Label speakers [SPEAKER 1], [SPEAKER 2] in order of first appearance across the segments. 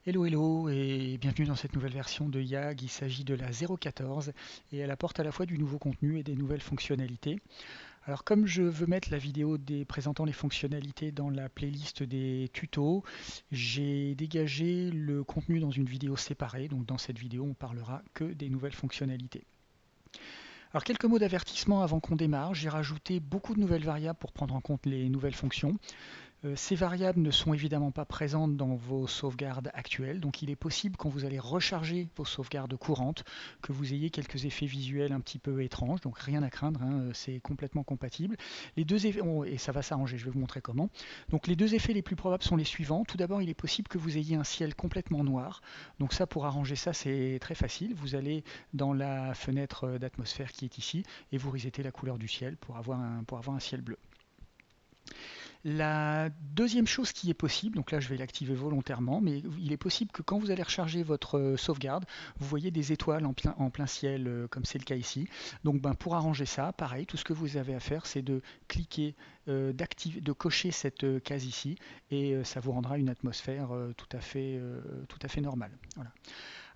[SPEAKER 1] Hello hello et bienvenue dans cette nouvelle version de YAG. Il s'agit de la 0.14 et elle apporte à la fois du nouveau contenu et des nouvelles fonctionnalités. Alors comme je veux mettre la vidéo présentant les fonctionnalités dans la playlist des tutos, j'ai dégagé le contenu dans une vidéo séparée. Donc dans cette vidéo on parlera que des nouvelles fonctionnalités. Alors quelques mots d'avertissement avant qu'on démarre. J'ai rajouté beaucoup de nouvelles variables pour prendre en compte les nouvelles fonctions. Ces variables ne sont évidemment pas présentes dans vos sauvegardes actuelles, donc il est possible quand vous allez recharger vos sauvegardes courantes que vous ayez quelques effets visuels un petit peu étranges, donc rien à craindre, hein, c'est complètement compatible. Les deux effets, et ça va s'arranger, je vais vous montrer comment. Donc les deux effets les plus probables sont les suivants. Tout d'abord, il est possible que vous ayez un ciel complètement noir, donc ça pour arranger ça c'est très facile. Vous allez dans la fenêtre d'atmosphère qui est ici et vous resettez la couleur du ciel pour avoir un ciel bleu. La deuxième chose qui est possible, donc là je vais l'activer volontairement, mais il est possible que quand vous allez recharger votre sauvegarde, vous voyez des étoiles en plein ciel, comme c'est le cas ici. Donc pour arranger ça, pareil, tout ce que vous avez à faire, c'est de cliquer, de cocher cette case ici, et ça vous rendra une atmosphère tout à fait normale. Voilà.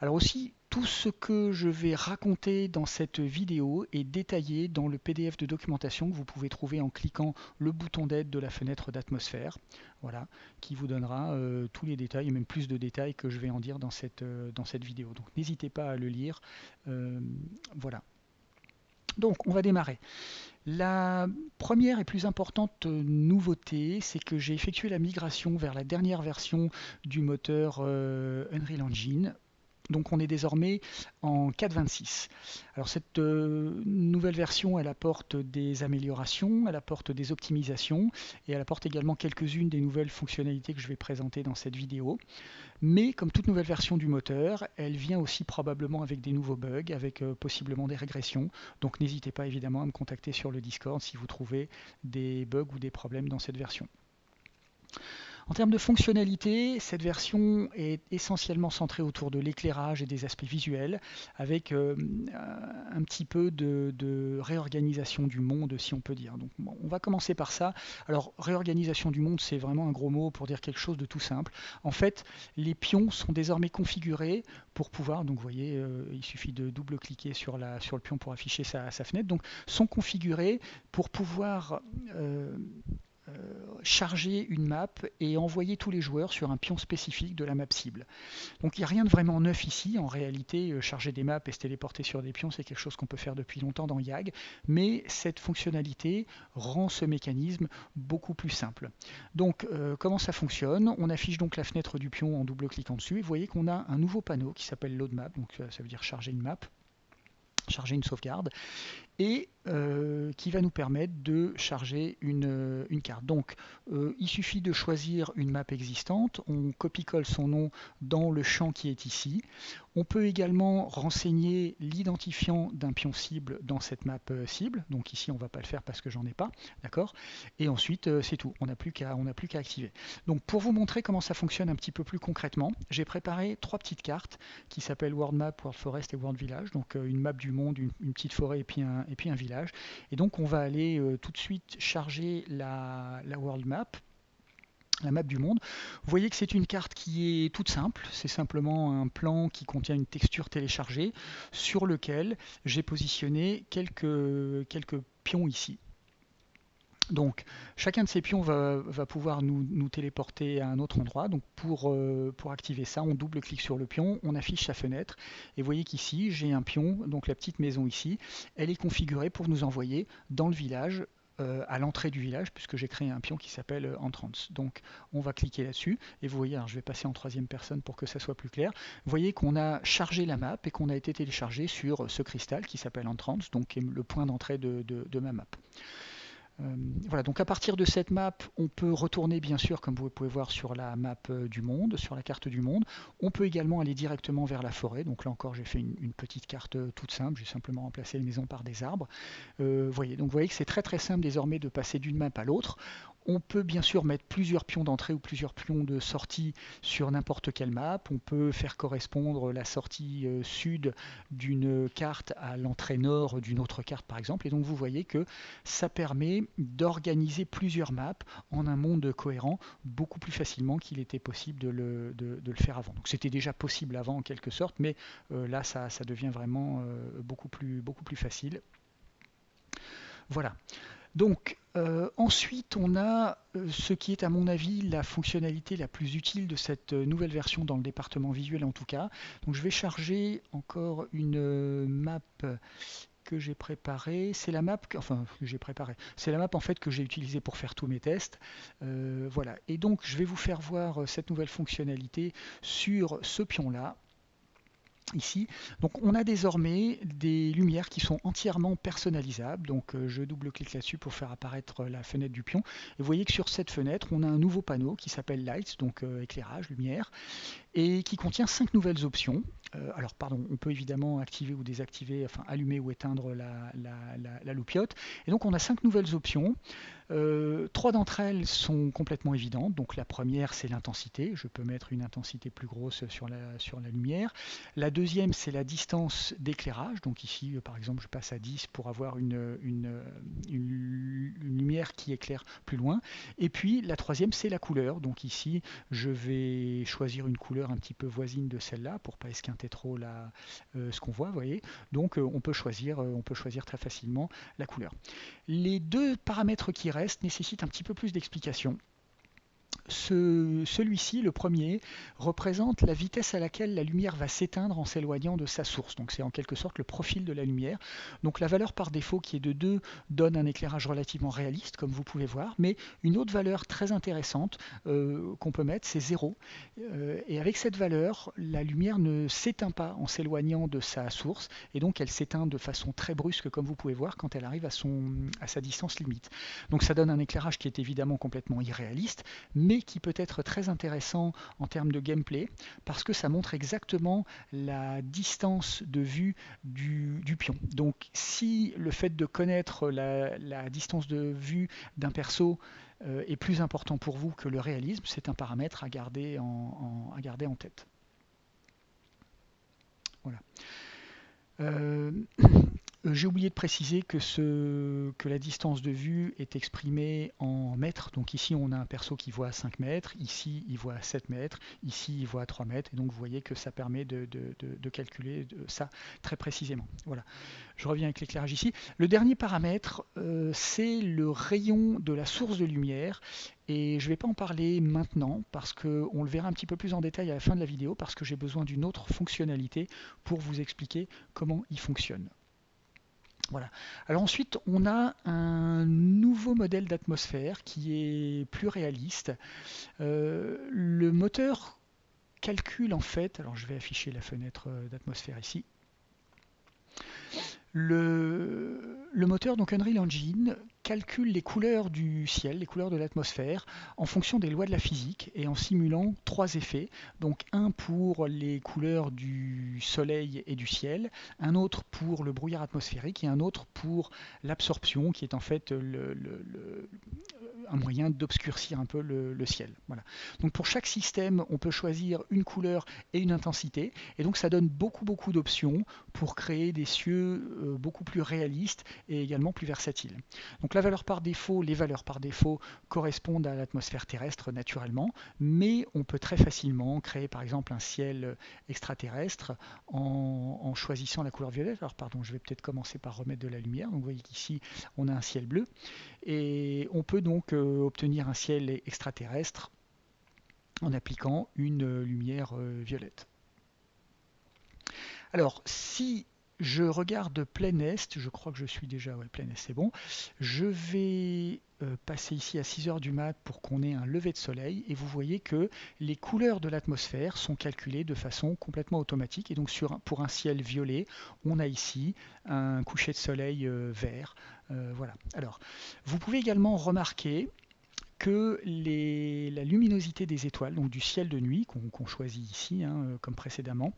[SPEAKER 1] Alors aussi, tout ce que je vais raconter dans cette vidéo est détaillé dans le PDF de documentation que vous pouvez trouver en cliquant le bouton d'aide de la fenêtre d'atmosphère, voilà, qui vous donnera tous les détails et même plus de détails que je vais en dire dans cette vidéo. Donc n'hésitez pas à le lire. Euh, voilà. Donc on va démarrer. La première et plus importante nouveauté, c'est que j'ai effectué la migration vers la dernière version du moteur Unreal Engine. Donc on est désormais en 4.26. Alors cette nouvelle version, elle apporte des améliorations, elle apporte des optimisations et elle apporte également quelques-unes des nouvelles fonctionnalités que je vais présenter dans cette vidéo. Mais comme toute nouvelle version du moteur, elle vient aussi probablement avec des nouveaux bugs, avec possiblement des régressions. Donc n'hésitez pas évidemment à me contacter sur le Discord si vous trouvez des bugs ou des problèmes dans cette version. En termes de fonctionnalité, cette version est essentiellement centrée autour de l'éclairage et des aspects visuels, avec un petit peu de réorganisation du monde, si on peut dire. Donc, bon, on va commencer par ça. Alors, réorganisation du monde, c'est vraiment un gros mot pour dire quelque chose de tout simple. En fait, les pions sont désormais configurés pour pouvoir, donc vous voyez, il suffit de double-cliquer sur le pion pour afficher sa fenêtre, donc sont configurés pour pouvoir charger une map et envoyer tous les joueurs sur un pion spécifique de la map cible. Donc il n'y a rien de vraiment neuf ici. En réalité, charger des maps et se téléporter sur des pions, c'est quelque chose qu'on peut faire depuis longtemps dans YAG, mais cette fonctionnalité rend ce mécanisme beaucoup plus simple. Donc comment ça fonctionne? On affiche donc la fenêtre du pion en double-cliquant dessus et vous voyez qu'on a un nouveau panneau qui s'appelle Load Map, donc ça veut dire charger une map, charger une sauvegarde, et qui va nous permettre de charger une carte. Donc il suffit de choisir une map existante, on copie-colle son nom dans le champ qui est ici. On peut également renseigner l'identifiant d'un pion cible dans cette map cible. Donc ici on ne va pas le faire parce que j'en ai pas, d'accord. Et ensuite c'est tout, on n'a plus qu'à activer. Donc pour vous montrer comment ça fonctionne un petit peu plus concrètement, j'ai préparé trois petites cartes qui s'appellent World Map, World Forest et World Village. Donc une map du monde, une petite forêt et puis un village. Et donc on va aller tout de suite charger la World Map, la map du monde. Vous voyez que c'est une carte qui est toute simple, c'est simplement un plan qui contient une texture téléchargée sur lequel j'ai positionné quelques pions ici. Donc chacun de ces pions va pouvoir nous téléporter à un autre endroit. Donc pour activer ça, on double-clique sur le pion, on affiche sa fenêtre. Et vous voyez qu'ici, j'ai un pion, donc la petite maison ici, elle est configurée pour nous envoyer dans le village, à l'entrée du village, puisque j'ai créé un pion qui s'appelle Entrance. Donc on va cliquer là-dessus, et vous voyez, alors je vais passer en troisième personne pour que ça soit plus clair. Vous voyez qu'on a chargé la map et qu'on a été téléchargé sur ce cristal qui s'appelle Entrance, donc qui est le point d'entrée de ma map. Voilà, donc à partir de cette map, on peut retourner bien sûr, comme vous pouvez voir, sur la map du monde, sur la carte du monde. On peut également aller directement vers la forêt. Donc là encore, j'ai fait une petite carte toute simple. J'ai simplement remplacé les maisons par des arbres. Vous voyez que c'est très très simple désormais de passer d'une map à l'autre. On peut bien sûr mettre plusieurs pions d'entrée ou plusieurs pions de sortie sur n'importe quelle map. On peut faire correspondre la sortie sud d'une carte à l'entrée nord d'une autre carte par exemple. Et donc vous voyez que ça permet d'organiser plusieurs maps en un monde cohérent beaucoup plus facilement qu'il était possible de le faire avant. Donc c'était déjà possible avant en quelque sorte, mais là ça devient vraiment beaucoup plus facile. Voilà. Donc ensuite on a ce qui est à mon avis la fonctionnalité la plus utile de cette nouvelle version dans le département visuel en tout cas. Donc je vais charger encore une map que j'ai préparée. C'est la map que j'ai préparée. C'est la map en fait que j'ai utilisée pour faire tous mes tests. Voilà. Et donc je vais vous faire voir cette nouvelle fonctionnalité sur ce pion là. Ici, donc on a désormais des lumières qui sont entièrement personnalisables. Donc je double-clique là-dessus pour faire apparaître la fenêtre du pion. Et vous voyez que sur cette fenêtre, on a un nouveau panneau qui s'appelle Lights, donc éclairage, lumière, et qui contient 5 nouvelles options. Alors pardon, on peut évidemment activer ou désactiver, enfin allumer ou éteindre la loupiote. Et donc on a 5 nouvelles options. 3 d'entre elles sont complètement évidentes. Donc la première, c'est l'intensité. Je peux mettre une intensité plus grosse sur la lumière. La deuxième, c'est la distance d'éclairage. Donc ici, par exemple, je passe à 10 pour avoir une lumière qui éclaire plus loin. Et puis la troisième, c'est la couleur. Donc ici, je vais choisir une couleur un petit peu voisine de celle-là pour pas esquinter trop ce qu'on voit. Vous voyez. Donc on peut choisir très facilement la couleur. Les deux paramètres qui restent nécessitent un petit peu plus d'explication. Celui-ci, le premier, représente la vitesse à laquelle la lumière va s'éteindre en s'éloignant de sa source. Donc c'est en quelque sorte le profil de la lumière. Donc la valeur par défaut qui est de 2 donne un éclairage relativement réaliste, comme vous pouvez voir. Mais une autre valeur très intéressante qu'on peut mettre, c'est 0. Et avec cette valeur, la lumière ne s'éteint pas en s'éloignant de sa source. Et donc elle s'éteint de façon très brusque, comme vous pouvez voir, quand elle arrive à sa distance limite. Donc ça donne un éclairage qui est évidemment complètement irréaliste, mais qui peut être très intéressant en termes de gameplay parce que ça montre exactement la distance de vue du pion. Donc si le fait de connaître la distance de vue d'un perso est plus important pour vous que le réalisme, c'est un paramètre à garder en tête. Voilà. J'ai oublié de préciser que la distance de vue est exprimée en mètres. Donc ici, on a un perso qui voit 5 mètres, ici, il voit 7 mètres, ici, il voit 3 mètres. Et donc, vous voyez que ça permet de calculer ça très précisément. Voilà. Je reviens avec l'éclairage ici. Le dernier paramètre, c'est le rayon de la source de lumière. Et je ne vais pas en parler maintenant parce qu'on le verra un petit peu plus en détail à la fin de la vidéo parce que j'ai besoin d'une autre fonctionnalité pour vous expliquer comment il fonctionne. Voilà. Alors ensuite, on a un nouveau modèle d'atmosphère qui est plus réaliste. Le moteur calcule en fait, alors je vais afficher la fenêtre d'atmosphère ici. Le moteur, donc Unreal Engine, calcule les couleurs du ciel, les couleurs de l'atmosphère, en fonction des lois de la physique et en simulant 3 effets. Donc un pour les couleurs du soleil et du ciel, un autre pour le brouillard atmosphérique et un autre pour l'absorption, qui est en fait un moyen d'obscurcir un peu le ciel. Voilà. Donc pour chaque système, on peut choisir une couleur et une intensité, et donc ça donne beaucoup d'options pour créer des cieux beaucoup plus réalistes et également plus versatiles. Donc les valeurs par défaut correspondent à l'atmosphère terrestre naturellement, mais on peut très facilement créer par exemple un ciel extraterrestre en choisissant la couleur violette. Alors pardon, je vais peut-être commencer par remettre de la lumière. Donc vous voyez qu'ici on a un ciel bleu, et on peut donc obtenir un ciel extraterrestre en appliquant une lumière violette. Alors, si je regarde plein est, je crois que je suis déjà, plein est, c'est bon. Je vais passer ici à 6 heures du mat pour qu'on ait un lever de soleil, et vous voyez que les couleurs de l'atmosphère sont calculées de façon complètement automatique. Et donc pour un ciel violet, on a ici un coucher de soleil vert. Voilà. Alors, vous pouvez également remarquer que la luminosité des étoiles, donc du ciel de nuit qu'on choisit ici, comme précédemment,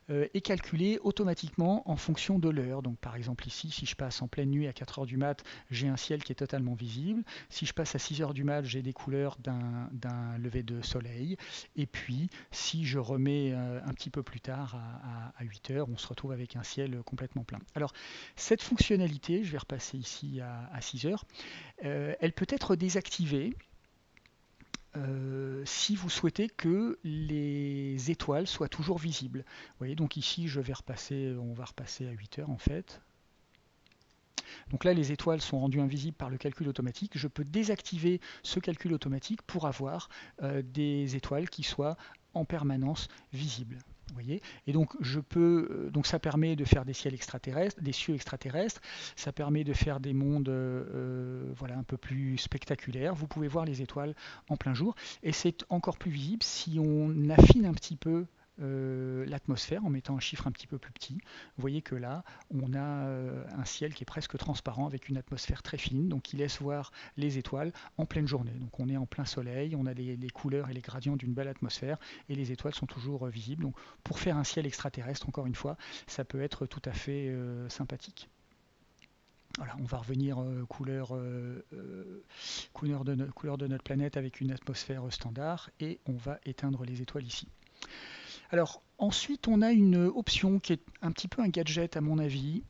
[SPEAKER 1] est calculée automatiquement en fonction de l'heure. Donc par exemple ici, si je passe en pleine nuit à 4 heures du mat, j'ai un ciel qui est totalement visible. Si je passe à 6 heures du mat, j'ai des couleurs d'un lever de soleil. Et puis si je remets un petit peu plus tard à 8 heures, on se retrouve avec un ciel complètement plein. Alors cette fonctionnalité, je vais repasser ici à 6 heures, elle peut être désactivée si vous souhaitez que les étoiles soient toujours visibles. Vous voyez, donc ici, on va repasser à 8 heures en fait. Donc là, les étoiles sont rendues invisibles par le calcul automatique. Je peux désactiver ce calcul automatique pour avoir des étoiles qui soient en permanence visibles. Vous voyez, et donc donc ça permet de faire des cieux extraterrestres, ça permet de faire des mondes voilà, un peu plus spectaculaires. Vous pouvez voir les étoiles en plein jour, et c'est encore plus visible si on affine un petit peu l'atmosphère en mettant un chiffre un petit peu plus petit. Vous voyez que là, on a un ciel qui est presque transparent avec une atmosphère très fine, donc qui laisse voir les étoiles en pleine journée. Donc on est en plein soleil, on a les couleurs et les gradients d'une belle atmosphère, et les étoiles sont toujours visibles. Donc pour faire un ciel extraterrestre, encore une fois, ça peut être tout à fait sympathique. Voilà, on va revenir couleur de notre planète avec une atmosphère standard, et on va éteindre les étoiles ici. Alors ensuite, on a une option qui est un petit peu un gadget à mon avis,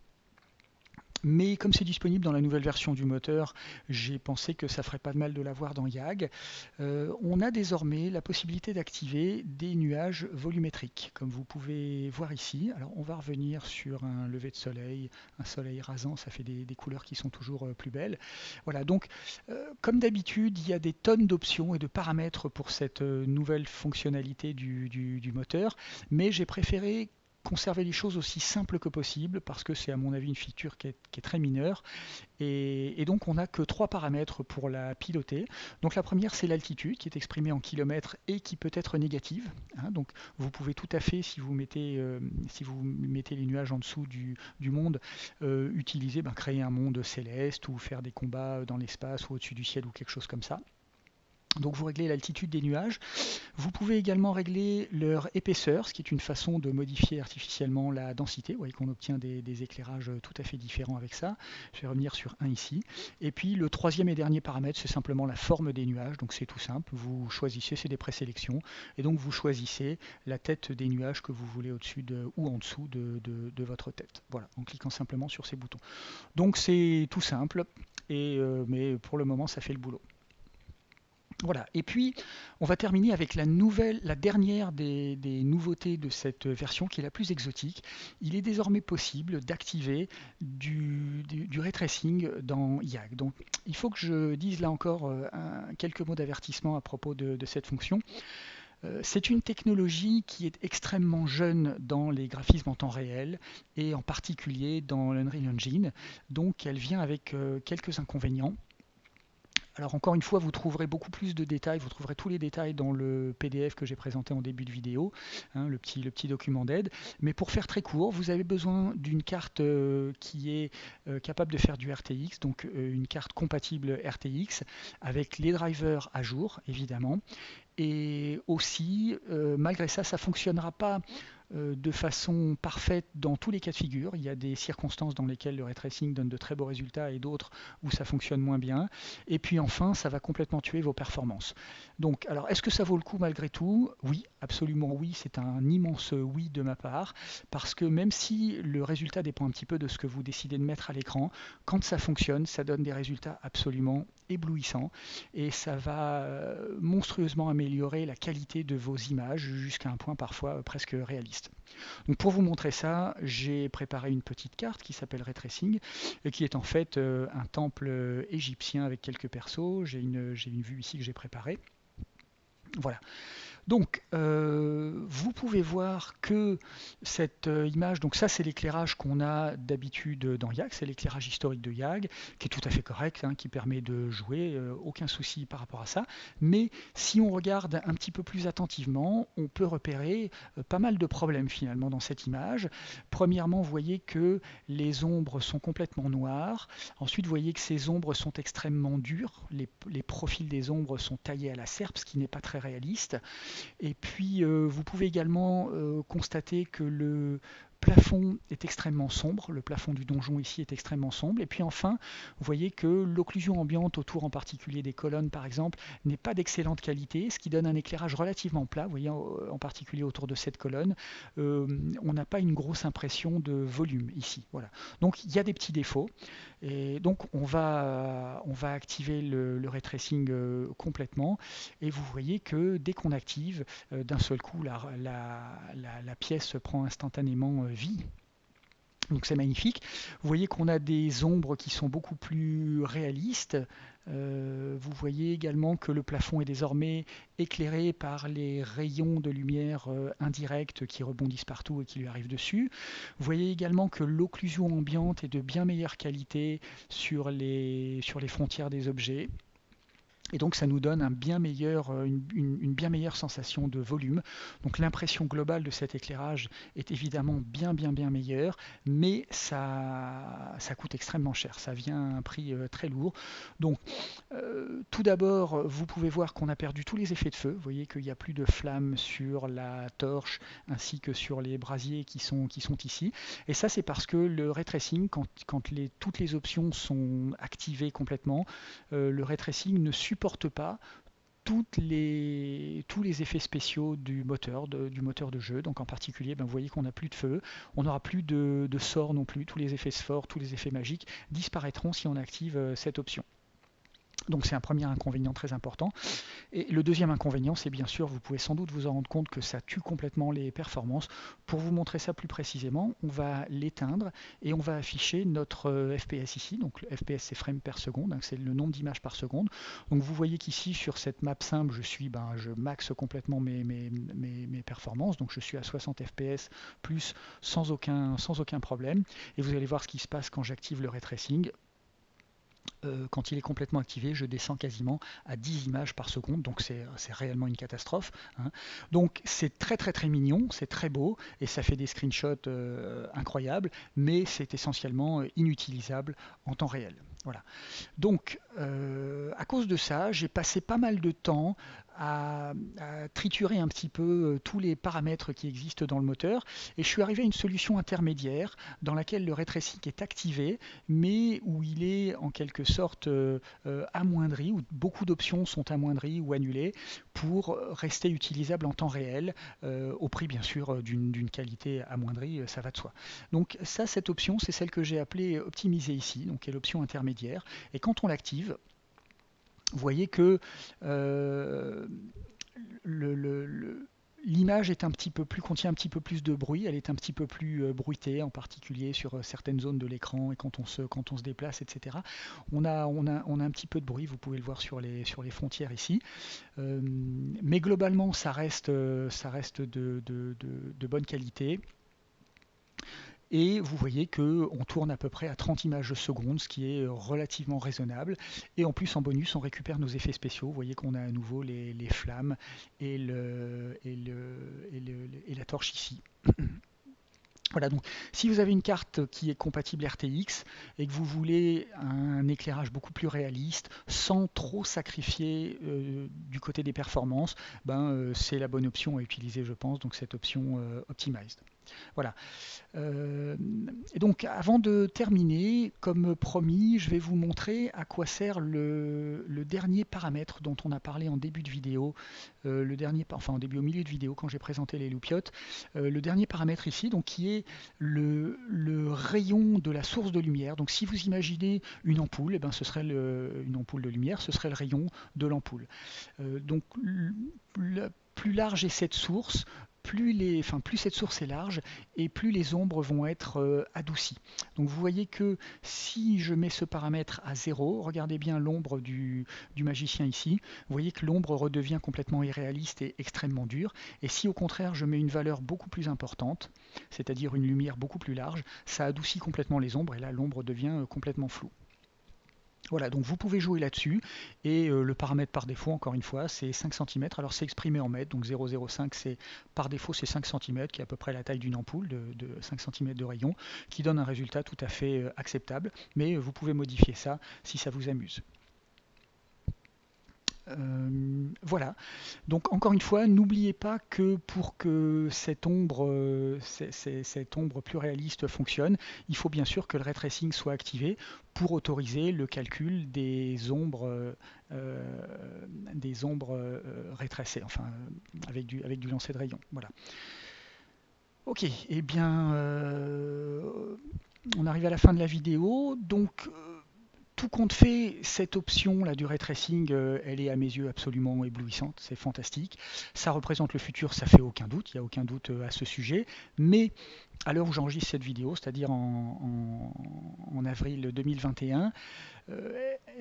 [SPEAKER 1] mais comme c'est disponible dans la nouvelle version du moteur, j'ai pensé que ça ferait pas de mal de l'avoir dans YAG. On a désormais la possibilité d'activer des nuages volumétriques, comme vous pouvez voir ici. Alors on va revenir sur un lever de soleil, un soleil rasant, ça fait des couleurs qui sont toujours plus belles. Voilà, donc comme d'habitude, il y a des tonnes d'options et de paramètres pour cette nouvelle fonctionnalité du moteur, mais j'ai préféré conserver les choses aussi simples que possible parce que c'est à mon avis une feature qui est très mineure, et donc on n'a que 3 paramètres pour la piloter. Donc la première, c'est l'altitude qui est exprimée en kilomètres et qui peut être négative, donc vous pouvez tout à fait, si vous mettez les nuages en dessous du monde, créer un monde céleste ou faire des combats dans l'espace ou au-dessus du ciel ou quelque chose comme ça. Donc vous réglez l'altitude des nuages. Vous pouvez également régler leur épaisseur, ce qui est une façon de modifier artificiellement la densité. Vous voyez qu'on obtient des éclairages tout à fait différents avec ça. Je vais revenir sur un ici. Et puis le troisième et dernier paramètre, c'est simplement la forme des nuages. Donc c'est tout simple. Vous choisissez, c'est des présélections. Et donc vous choisissez la tête des nuages que vous voulez au-dessus ou en dessous de votre tête. Voilà, en cliquant simplement sur ces boutons. Donc c'est tout simple, mais pour le moment ça fait le boulot. Voilà, et puis on va terminer avec la dernière des nouveautés de cette version qui est la plus exotique. Il est désormais possible d'activer du ray tracing dans YAG. Donc il faut que je dise là encore quelques mots d'avertissement à propos de cette fonction. C'est une technologie qui est extrêmement jeune dans les graphismes en temps réel et en particulier dans l'Unreal Engine. Donc elle vient avec quelques inconvénients. Alors encore une fois, vous trouverez beaucoup plus de détails, vous trouverez tous les détails dans le PDF que j'ai présenté en début de vidéo, le petit document d'aide. Mais pour faire très court, vous avez besoin d'une carte qui est capable de faire du RTX, donc une carte compatible RTX, avec les drivers à jour, évidemment. Et aussi, malgré ça ne fonctionnera pas de façon parfaite dans tous les cas de figure. Il y a des circonstances dans lesquelles le ray tracing donne de très beaux résultats et d'autres où ça fonctionne moins bien. Et puis enfin, ça va complètement tuer vos performances. Donc, alors, est-ce que ça vaut le coup malgré tout? Oui, absolument oui. C'est un immense oui de ma part, parce que même si le résultat dépend un petit peu de ce que vous décidez de mettre à l'écran, quand ça fonctionne, ça donne des résultats absolument éblouissants, et ça va monstrueusement améliorer la qualité de vos images jusqu'à un point parfois presque réaliste. Donc pour vous montrer ça, j'ai préparé une petite carte qui s'appelle Ray Tracing, et qui est en fait un temple égyptien avec quelques persos. J'ai une vue ici que j'ai préparée. Voilà. Donc, vous pouvez voir que cette image, donc ça c'est l'éclairage qu'on a d'habitude dans YAG, c'est l'éclairage historique de YAG, qui est tout à fait correct, hein, qui permet de jouer, aucun souci par rapport à ça. Mais si on regarde un petit peu plus attentivement, on peut repérer pas mal de problèmes finalement dans cette image. Premièrement, vous voyez que les ombres sont complètement noires. Ensuite, vous voyez que ces ombres sont extrêmement dures. Les profils des ombres sont taillés à la serpe, ce qui n'est pas très réaliste. Et puis, vous pouvez également constater que le plafond est extrêmement sombre, le plafond du donjon ici est extrêmement sombre, et puis enfin, vous voyez que l'occlusion ambiante autour en particulier des colonnes par exemple n'est pas d'excellente qualité, ce qui donne un éclairage relativement plat, vous voyez en particulier autour de cette colonne, on n'a pas une grosse impression de volume ici, voilà. Donc il y a des petits défauts, et donc on va activer le ray tracing complètement, et vous voyez que dès qu'on active, d'un seul coup la pièce prend instantanément vie. Donc c'est magnifique. Vous voyez qu'on a des ombres qui sont beaucoup plus réalistes. Vous voyez également que le plafond est désormais éclairé par les rayons de lumière indirects qui rebondissent partout et qui lui arrivent dessus. Vous voyez également que l'occlusion ambiante est de bien meilleure qualité sur les frontières des objets. Et donc ça nous donne une bien meilleure sensation de volume. Donc l'impression globale de cet éclairage est évidemment bien meilleure, mais ça coûte extrêmement cher. Ça vient à un prix très lourd. Donc tout d'abord, vous pouvez voir qu'on a perdu tous les effets de feu. Vous voyez qu'il n'y a plus de flammes sur la torche ainsi que sur les brasiers qui sont ici. Et ça c'est parce que le ray tracing, quand toutes les options sont activées complètement, le ray tracing ne supporte pas tous les effets spéciaux du moteur de jeu. Donc en particulier, vous voyez qu'on n'a plus de feu, on n'aura plus de sorts non plus, tous les effets forts, tous les effets magiques disparaîtront si on active cette option. Donc c'est un premier inconvénient très important. Et le deuxième inconvénient, c'est bien sûr, vous pouvez sans doute vous en rendre compte que ça tue complètement les performances. Pour vous montrer ça plus précisément, on va l'éteindre et on va afficher notre FPS ici. Donc le FPS c'est frames per seconde, hein, c'est le nombre d'images par seconde. Donc vous voyez qu'ici sur cette map simple, je maxe complètement mes performances. Donc je suis à 60 FPS plus sans aucun problème. Et vous allez voir ce qui se passe quand j'active le ray tracing. Quand il est complètement activé, je descends quasiment à 10 images par seconde, donc c'est réellement une catastrophe, hein. Donc c'est très mignon, c'est très beau, et ça fait des screenshots incroyables, mais c'est essentiellement inutilisable en temps réel. Voilà. Donc, à cause de ça, j'ai passé pas mal de temps à triturer un petit peu tous les paramètres qui existent dans le moteur, et je suis arrivé à une solution intermédiaire dans laquelle le ray tracing est activé, mais où il est en quelque sorte amoindri, où beaucoup d'options sont amoindries ou annulées pour rester utilisable en temps réel, au prix bien sûr d'une qualité amoindrie, ça va de soi. Donc ça, cette option, c'est celle que j'ai appelée optimiser ici, donc qui est l'option intermédiaire, et quand on l'active, vous voyez que l'image est contient un petit peu plus de bruit, elle est un petit peu plus bruitée, en particulier sur certaines zones de l'écran et quand on se déplace, etc. On a un petit peu de bruit, vous pouvez le voir sur les frontières ici. Mais globalement, ça reste de bonne qualité. Et vous voyez qu'on tourne à peu près à 30 images seconde, ce qui est relativement raisonnable. Et en plus, en bonus, on récupère nos effets spéciaux. Vous voyez qu'on a à nouveau les flammes et la torche ici. Voilà, donc si vous avez une carte qui est compatible RTX et que vous voulez un éclairage beaucoup plus réaliste, sans trop sacrifier du côté des performances, c'est la bonne option à utiliser, je pense, donc cette option Optimized. Voilà. Et donc, avant de terminer, comme promis, je vais vous montrer à quoi sert le dernier paramètre dont on a parlé en début de vidéo, au milieu de vidéo, quand j'ai présenté les loupiottes. Le dernier paramètre ici, donc, qui est le rayon de la source de lumière. Donc, si vous imaginez une ampoule, ce serait une ampoule de lumière, ce serait le rayon de l'ampoule. Donc, plus large est cette source, plus cette source est large et plus les ombres vont être adoucies. Donc vous voyez que si je mets ce paramètre à 0, regardez bien l'ombre du magicien ici, vous voyez que l'ombre redevient complètement irréaliste et extrêmement dure. Et si au contraire je mets une valeur beaucoup plus importante, c'est-à-dire une lumière beaucoup plus large, ça adoucit complètement les ombres et là l'ombre devient complètement floue. Voilà, donc vous pouvez jouer là-dessus, et le paramètre par défaut, encore une fois, c'est 5 cm. Alors c'est exprimé en mètres, donc 0,05 c'est par défaut c'est 5 cm, qui est à peu près la taille d'une ampoule de 5 cm de rayon, qui donne un résultat tout à fait acceptable, mais vous pouvez modifier ça si ça vous amuse. Voilà, donc encore une fois, n'oubliez pas que pour que cette ombre plus réaliste fonctionne, il faut bien sûr que le ray tracing soit activé pour autoriser le calcul des ombres ray tracées, enfin avec du lancer de rayon. Voilà. Ok, et bien on arrive à la fin de la vidéo, donc tout compte fait, cette option là du ray tracing, elle est à mes yeux absolument éblouissante, c'est fantastique. Ça représente le futur, ça fait aucun doute, il n'y a aucun doute à ce sujet. Mais à l'heure où j'enregistre cette vidéo, c'est-à-dire en avril 2021,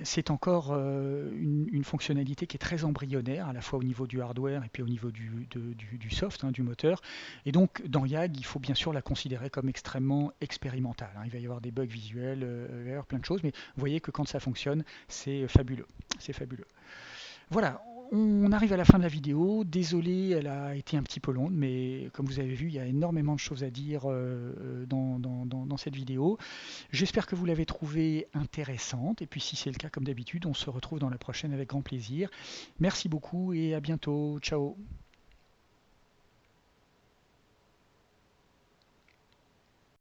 [SPEAKER 1] c'est encore une fonctionnalité qui est très embryonnaire, à la fois au niveau du hardware et puis au niveau du soft, hein, du moteur. Et donc dans YAG, il faut bien sûr la considérer comme extrêmement expérimentale, hein. Il va y avoir des bugs visuels, il va y avoir plein de choses, mais vous voyez que quand ça fonctionne, c'est fabuleux. C'est fabuleux. Voilà, on arrive à la fin de la vidéo. Désolé, elle a été un petit peu longue, mais comme vous avez vu, il y a énormément de choses à dire dans cette vidéo. J'espère que vous l'avez trouvée intéressante. Et puis si c'est le cas, comme d'habitude, on se retrouve dans la prochaine avec grand plaisir. Merci beaucoup et à bientôt. Ciao.